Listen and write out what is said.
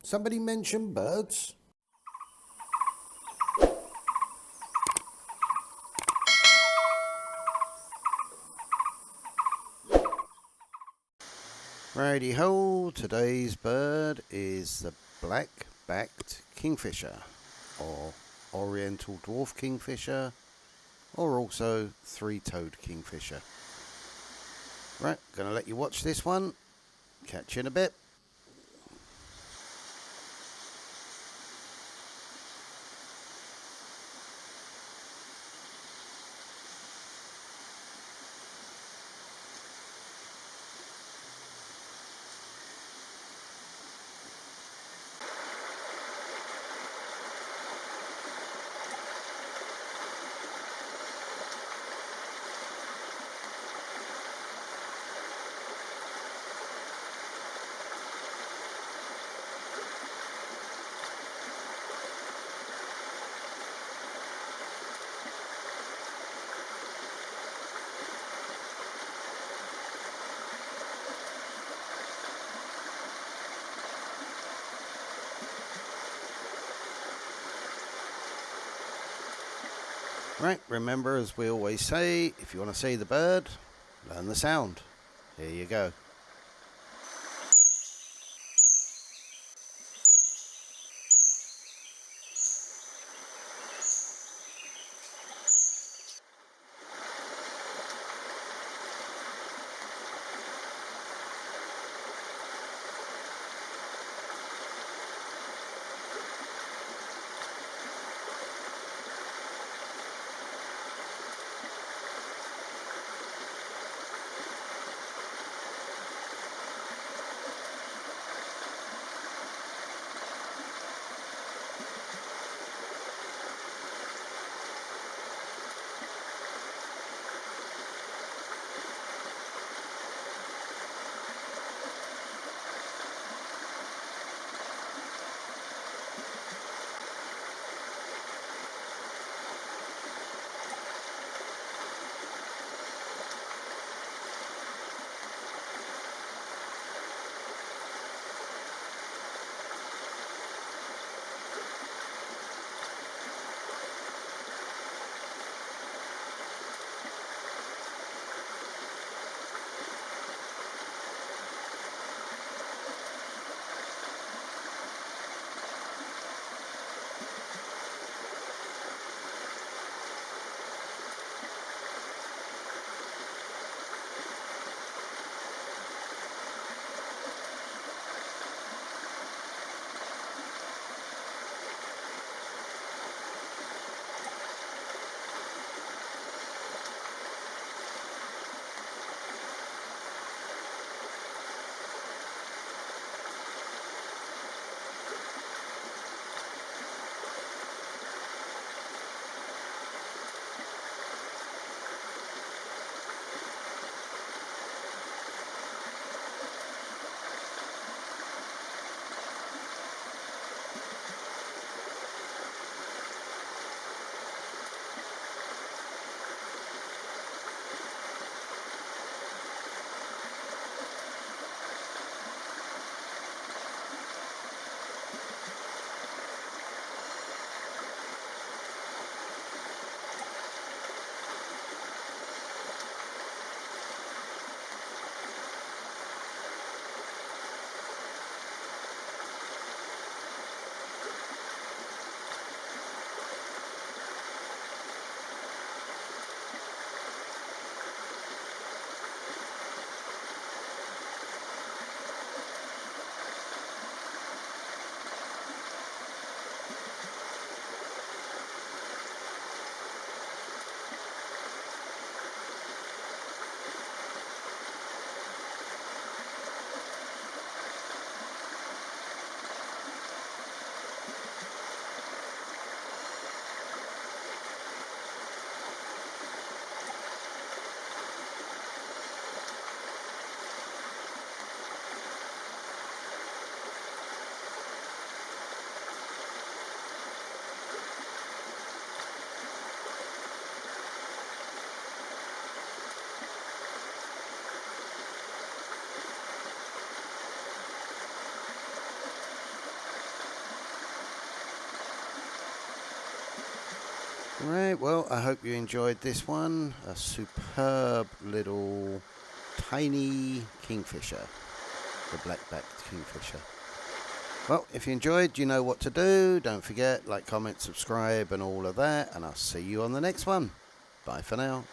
Somebody mention birds? Righty ho, today's bird is the black-backed kingfisher, or oriental dwarf kingfisher, or also three-toed kingfisher. Right, gonna let you watch this one. Catch you in a bit. Right, remember, as we always say, if you want to see the bird, learn the sound. Here you go. Right, well, I hope you enjoyed this one. A superb little tiny kingfisher, the black-backed kingfisher. Well, if you enjoyed, you know what to do. Don't forget, like, comment, subscribe, and all of that. And I'll see you on the next one. Bye for now.